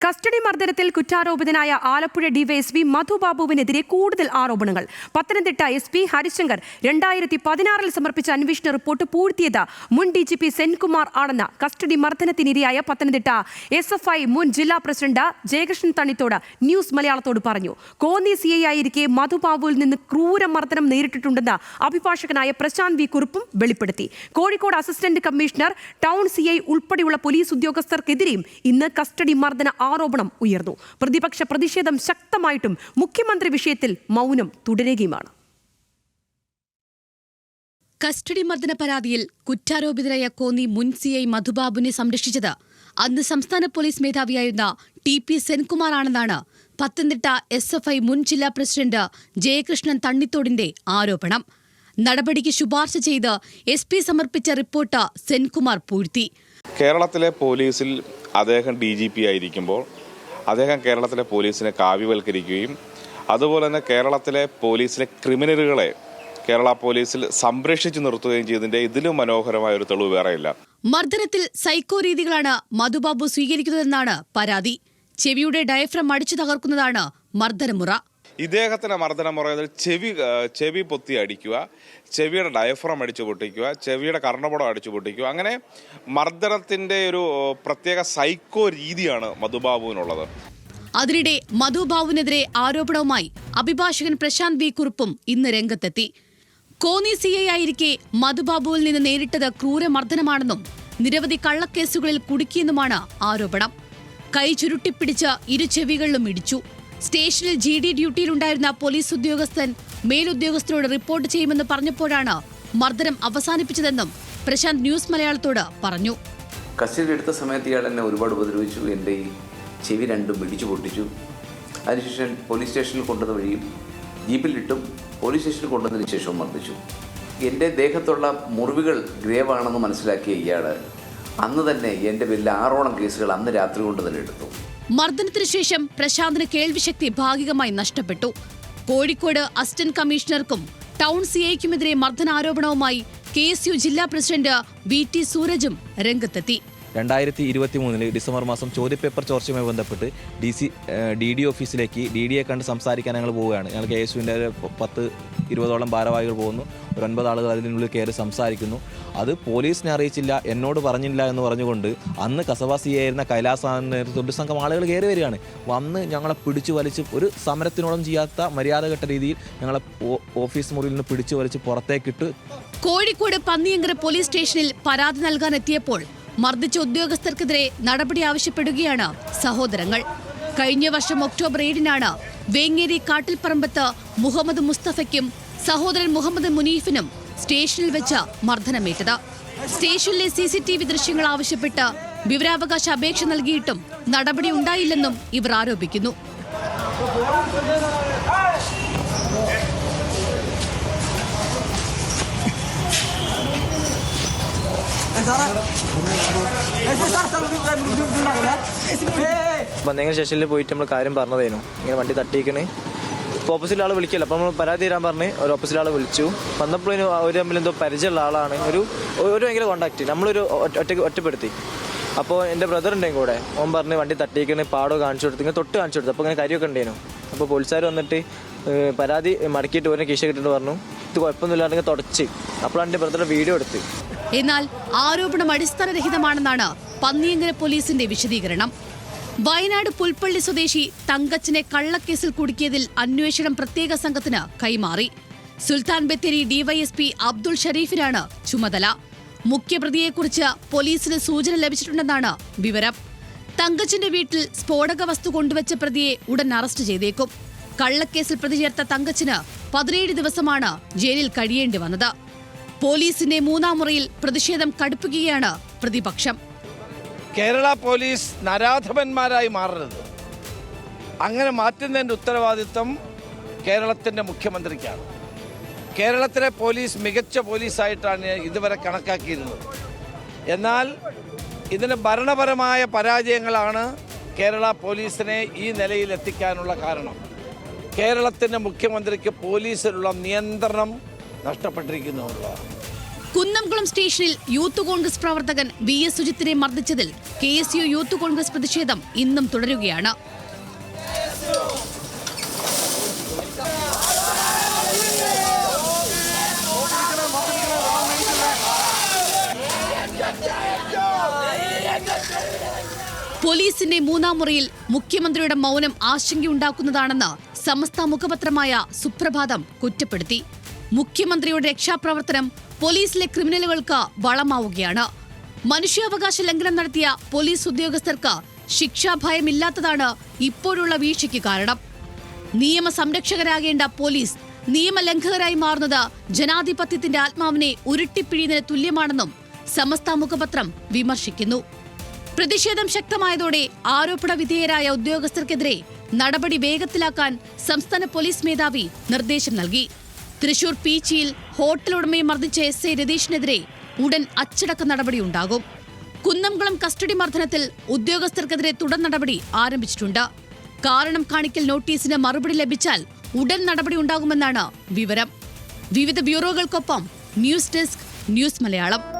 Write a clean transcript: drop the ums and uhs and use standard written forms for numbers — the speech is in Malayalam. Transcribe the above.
കസ്റ്റഡി മർദ്ദനത്തിൽ കുറ്റാരോപിതനായ ആലപ്പുഴ ഡിവൈഎസ്പി മധുബാബുവിനെതിരെ കൂടുതൽ ആരോപണങ്ങൾ. പത്തനംതിട്ട എസ്.പി. ഹരിശങ്കർ 2016 സമർപ്പിച്ച അന്വേഷണ റിപ്പോർട്ട് പൂഴ്ത്തിയത് മുൻ DGP സെൻകുമാർ ആണെന്ന് കസ്റ്റഡി മർദ്ദനത്തിനിരയായ പത്തനംതിട്ട SFI മുൻ ജില്ലാ പ്രസിഡന്റ് ജയകൃഷ്ണൻ തണ്ണിത്തോട് ന്യൂസ് മലയാളത്തോട് പറഞ്ഞു. കോന്നി CI ആയിരിക്കെ മധുബാബുവിൽ നിന്ന് ക്രൂരമർദ്ദനം നേരിട്ടിട്ടുണ്ടെന്ന് അഭിഭാഷകനായ പ്രശാന്ത് വി കുറുപ്പും വെളിപ്പെടുത്തി. Kozhikode assistant commissioner, town CI ഉൾപ്പെടെയുള്ള പോലീസ് ഉദ്യോഗസ്ഥർക്കെതിരെയും ഇന്ന് കസ്റ്റഡി മർദ്ദന ആരോപണം ഉയർന്നു. പ്രതിപക്ഷ പ്രതിഷേധം ശക്തമായിട്ടും മുഖ്യമന്ത്രി വിഷയത്തിൽ മൗനം തുടരുകയുമാണ്. കസ്റ്റഡി മർദ്ദന പരാതിയിൽ കുറ്റാരോപിതരായ കോന്നി മുൻ CI മധുബാബുവിനെ സംരക്ഷിച്ചത് അന്ന് സംസ്ഥാന പോലീസ് മേധാവിയായിരുന്ന TP സെൻകുമാർ ആണെന്നാണ് പത്തനംതിട്ട SFI മുൻ ജില്ലാ പ്രസിഡന്റ് ജയകൃഷ്ണൻ തണ്ണിത്തോടിന്റെ ആരോപണം. നടപടിക്ക് ശുപാർശ ചെയ്ത് SP സമർപ്പിച്ച റിപ്പോർട്ട് സെൻകുമാർ പൂഴ്ത്തി. കേരളത്തിലെ പോലീസിൽ അദ്ദേഹം DGP ആയിരിക്കുമ്പോൾ അദ്ദേഹം കേരളത്തിലെ പോലീസിനെ കാവ്യവൽക്കരിക്കുകയും അതുപോലെ തന്നെ കേരളത്തിലെ പോലീസിലെ ക്രിമിനലുകളെ കേരള പോലീസിൽ സംരക്ഷിച്ചു നിർത്തുകയും ചെയ്തതിന്റെ ഇതിലും മനോഹരമായ ഒരു തെളിവ് വേറെയില്ല. മർദ്ദനത്തിൽ സൈക്കോ രീതികളാണ് മധുബാബു സ്വീകരിക്കുന്നതെന്നാണ് പരാതി. ചെവിയുടെ ഡയഫ്രം അടിച്ചു തകർക്കുന്നതാണ് മർദ്ദനമുറ. ഇദ്ദേഹത്തിന്റെ മർദ്ദനമുറ ചെവി പൊത്തി അടിക്കുക, ചെവിയുടെ ഡയഫ്രം അടിച്ചു പൊട്ടിക്കുക, ചെവിയുടെ കർണപടം അടിച്ചു പൊട്ടിക്കുക, അങ്ങനെ മർദ്ദനത്തിന്റെ ഒരു പ്രത്യേക സൈക്കോ രീതിയാണ് മധുബാബുവിനുള്ളത്. അതിനിടെ മധുബാബുവിനെതിരെ ആരോപണവുമായി അഭിഭാഷകൻ പ്രശാന്ത് വി കുറുപ്പും ഇന്ന് രംഗത്തെത്തി. കോന്നി CI ആയിരിക്കെ മധുബാബുവിൽ നിന്ന് നേരിട്ടത് ക്രൂരമർദ്ദനമാണെന്നും നിരവധി കള്ളക്കേസുകളിൽ കുടുക്കിയെന്നുമാണ് ആരോപണം. കൈ ചുരുട്ടിപ്പിടിച്ച് ഇരു ചെവികളിലും ഇടിച്ചു. സ്റ്റേഷനിൽ GD ഡ്യൂട്ടിയിലുണ്ടായിരുന്ന പോലീസ് ഉദ്യോഗസ്ഥൻ മേലുദ്യോഗസ്ഥരോട് റിപ്പോർട്ട് ചെയ്യുമെന്ന് പറഞ്ഞപ്പോഴാണ് മർദ്ദനം അവസാനിപ്പിച്ചതെന്നും പ്രശാന്ത് ന്യൂസ് മലയാളത്തോട് പറഞ്ഞു. കസ്റ്റഡിയിൽ എടുത്ത സമയത്ത് ഇയാൾ എന്നെ ഒരുപാട് ഉപദ്രവിച്ചു. എൻ്റെ ഈ ചെവി രണ്ടും ഇടിച്ചു പൊട്ടിച്ചു. അതിനുശേഷം പോലീസ് സ്റ്റേഷനിൽ കൊണ്ടുവന്ന വഴിയും ജീപ്പിലിട്ടും പോലീസ് സ്റ്റേഷനിൽ കൊണ്ടുവന്നതിന് ശേഷവും മർദ്ദിച്ചു. എൻ്റെ ദേഹത്തുള്ള മുറിവുകൾ ഗ്രേവാണെന്ന് മനസ്സിലാക്കിയ ഇയാൾ അന്ന് തന്നെ എൻ്റെ പേരിൽ 6ഓളം കേസുകൾ അന്ന് രാത്രി കൊണ്ട് തന്നെ എടുത്തു. മർദ്ദനത്തിനു ശേഷം പ്രശാന്തിന് കേൾവിശക്തി ഭാഗികമായി നഷ്ടപ്പെട്ടു. കോഴിക്കോട് അസിസ്റ്റന്റ് കമ്മീഷണർക്കും ടൗൺ CIക്കുമെതിരെ മർദ്ദനാരോപണവുമായി KSU ജില്ലാ പ്രസിഡന്റ് VT സൂരജും രംഗത്തെത്തി. 2023 ഡിസംബർ മാസം ചോദ്യപേപ്പർ ചോർച്ചയുമായി ബന്ധപ്പെട്ട് DD ഓഫീസിലേക്ക് DDയെ കണ്ട് സംസാരിക്കാൻ ഞങ്ങൾ പോവുകയാണ്. ഞങ്ങൾ KSUവിൻ്റെ 10-20ഓളം ഭാരവാഹികൾ പോകുന്നു. ഒരു 9 ആളുകൾ അതിനുള്ളിൽ കയറി സംസാരിക്കുന്നു. അത് പോലീസിനെ അറിയിച്ചില്ല, എന്നോട് പറഞ്ഞില്ല എന്ന് പറഞ്ഞുകൊണ്ട് അന്ന് കസബ CI ആയിരുന്ന കൈലാസാറിൻ്റെ തൊട്ട് സംഘം ആളുകൾ കയറി വരികയാണ്. വന്ന് ഞങ്ങളെ പിടിച്ചു വലിച്ച് ഒരു സമരത്തിനോളം ചെയ്യാത്ത മര്യാദഘട്ട രീതിയിൽ ഞങ്ങളെ ഓഫീസ് മുറിയിൽ നിന്ന് പിടിച്ചു വലിച്ച് പുറത്തേക്കിട്ട് കോഴിക്കോട് പന്നിയങ്കര പോലീസ് സ്റ്റേഷനിൽ പരാതി നൽകാനെത്തിയപ്പോൾ മർദ്ദിച്ച ഉദ്യോഗസ്ഥർക്കെതിരെ നടപടി ആവശ്യപ്പെടുകയാണ് സഹോദരങ്ങൾ. കഴിഞ്ഞ വർഷം ഒക്ടോബർ 7-നാണ് വേങ്ങേരി കാട്ടിൽപ്പറമ്പത്ത് മുഹമ്മദ് മുസ്തഫയ്ക്കും സഹോദരൻ മുഹമ്മദ് മുനീഫിനും സ്റ്റേഷനിൽ വെച്ച് മർദ്ദനമേറ്റത്. സ്റ്റേഷനിലെ CCTV ദൃശ്യങ്ങൾ ആവശ്യപ്പെട്ട് വിവരാവകാശ അപേക്ഷ നൽകിയിട്ടും നടപടി ഉണ്ടായില്ലെന്നും ഇവർ ആരോപിക്കുന്നു. വന്നെങ്കിൽ സ്റ്റേഷനിൽ പോയിട്ട് നമ്മൾ കാര്യം പറഞ്ഞതായിരുന്നു, ഇങ്ങനെ വണ്ടി തട്ടിക്കണേ. ഇപ്പോൾ ഓപ്പോസിറ്റ് ആൾ വിളിക്കില്ല. അപ്പോൾ നമ്മൾ പരാതി തരാൻ പറഞ്ഞ് ഒരു ഓപ്പോസിറ്റ് ആൾ വിളിച്ചു. വന്നപ്പോഴേനും ഒരു തമ്മിൽ എന്തോ പരിചയമുള്ള ആളാണ്. ഒരു ഭയങ്കര കോണ്ടാക്ട് നമ്മളൊരു ഒറ്റപ്പെടുത്തി. അപ്പോൾ എൻ്റെ ബ്രദർ ഉണ്ടെങ്കിൽ കൂടെ ഓൻ പറഞ്ഞ് വണ്ടി തട്ടിക്കണേ, പാടോ കാണിച്ചു കൊടുത്തു, ഇങ്ങനെ തൊട്ട് കാണിച്ചു കൊടുത്തു. അപ്പോൾ ഇങ്ങനെ കാര്യമൊക്കെ ഉണ്ടായിരുന്നു. അപ്പോൾ പോലീസുകാർ വന്നിട്ട് പരാതി മടക്കിയിട്ട് ഓരോ കീശ കിട്ടിട്ട് പറഞ്ഞു ഇത് കുഴപ്പമൊന്നുമില്ലാണ്ടെങ്കിൽ തുടച്ച്. അപ്പോൾ എൻ്റെ ബ്രദറുടെ വീഡിയോ എടുത്ത്. എന്നാൽ ആരോപണം അടിസ്ഥാനരഹിതമാണെന്നാണ് പന്നിയങ്കര പോലീസിന്റെ വിശദീകരണം. വയനാട് പുൽപ്പള്ളി സ്വദേശി തങ്കച്ചനെ കള്ളക്കേസിൽ കുടുക്കിയതിൽ അന്വേഷണം പ്രത്യേക സംഘത്തിന് കൈമാറി. സുൽത്താൻ ബത്തേരി DYSP അബ്ദുൾ ഷരീഫിനാണ് ചുമതല. മുഖ്യപ്രതിയെക്കുറിച്ച് പോലീസിന് സൂചന ലഭിച്ചിട്ടുണ്ടെന്നാണ് വിവരം. തങ്കച്ചന്റെ വീട്ടിൽ സ്ഫോടക വസ്തു കൊണ്ടുവച്ച പ്രതിയെ ഉടൻ അറസ്റ്റ് ചെയ്തേക്കും. കള്ളക്കേസിൽ പ്രതി ചേർത്ത തങ്കച്ചന് 17 ദിവസമാണ് ജയിലിൽ കഴിയേണ്ടി വന്നത്. പോലീസിന്റെ 3-ാം മുറയിൽ പ്രതിഷേധം കടുപ്പിക്കുകയാണ് പ്രതിപക്ഷം. കേരള പോലീസ് നരാധപന്മാരായി മാറരുത്. അങ്ങനെ മാറ്റുന്നതിൻ്റെ ഉത്തരവാദിത്വം കേരളത്തിൻ്റെ മുഖ്യമന്ത്രിക്കാണ്. കേരളത്തിലെ പോലീസ് മികച്ച പോലീസായിട്ടാണ് ഇതുവരെ കണക്കാക്കിയിരുന്നത്. എന്നാൽ ഇതിന് ഭരണപരമായ പരാജയങ്ങളാണ് കേരള പോലീസിനെ ഈ നിലയിൽ എത്തിക്കാനുള്ള കാരണം. കേരളത്തിൻ്റെ മുഖ്യമന്ത്രിക്ക് പോലീസിലുള്ള നിയന്ത്രണം നഷ്ടപ്പെട്ടിരിക്കുന്നുള്ളതാണ്. കുന്നംകുളം സ്റ്റേഷനിൽ യൂത്ത് കോൺഗ്രസ് പ്രവർത്തകൻ VS സുജിത്തിനെ മർദ്ദിച്ചതിൽ KSU യൂത്ത് കോൺഗ്രസ് പ്രതിഷേധം ഇന്നും തുടരുകയാണ്. പോലീസിന്റെ മൂന്നാം മുറിയിൽ മുഖ്യമന്ത്രിയുടെ മൗനം ആശങ്കയുണ്ടാക്കുന്നതാണെന്ന് സമസ്ത മുഖപത്രമായ സുപ്രഭാതം കുറ്റപ്പെടുത്തി. മുഖ്യമന്ത്രിയുടെ രക്ഷാപ്രവർത്തനം പോലീസിലെ ക്രിമിനലുകൾക്ക് വളമാവുകയാണ്. മനുഷ്യാവകാശ ലംഘനം നടത്തിയ പോലീസ് ഉദ്യോഗസ്ഥർക്ക് ശിക്ഷാഭയമില്ലാത്തതാണ് ഇപ്പോഴുള്ള വീഴ്ചയ്ക്ക് കാരണം. നിയമസംരക്ഷകരാകേണ്ട പോലീസ് നിയമലംഘകരായി മാറുന്നത് ജനാധിപത്യത്തിന്റെ ആത്മാവിനെ ഉരുട്ടിപ്പിഴിയുന്നതിന് തുല്യമാണെന്നും സമസ്ത മുഖപത്രം വിമർശിക്കുന്നു. പ്രതിഷേധം ശക്തമായതോടെ ആരോപണ വിധേയരായ ഉദ്യോഗസ്ഥർക്കെതിരെ നടപടി വേഗത്തിലാക്കാൻ സംസ്ഥാന പോലീസ് മേധാവി നിർദ്ദേശം നൽകി. തൃശൂർ പീച്ചിയിൽ ഹോട്ടൽ ഉടമയെ മർദ്ദിച്ച SI രതീഷിനെതിരെ ഉടൻ അച്ചടക്ക നടപടിയുണ്ടാകും. കുന്നംകുളം കസ്റ്റഡി മർദ്ദനത്തിൽ ഉദ്യോഗസ്ഥർക്കെതിരെ തുടർ നടപടി ആരംഭിച്ചിട്ടുണ്ട്. കാരണം കാണിക്കൽ നോട്ടീസിന് മറുപടി ലഭിച്ചാൽ ഉടൻ നടപടി ഉണ്ടാകുമെന്നാണ് വിവരം. വിവിധ ബ്യൂറോകൾക്കൊപ്പം ന്യൂസ് ഡെസ്ക്, ന്യൂസ് മലയാളം.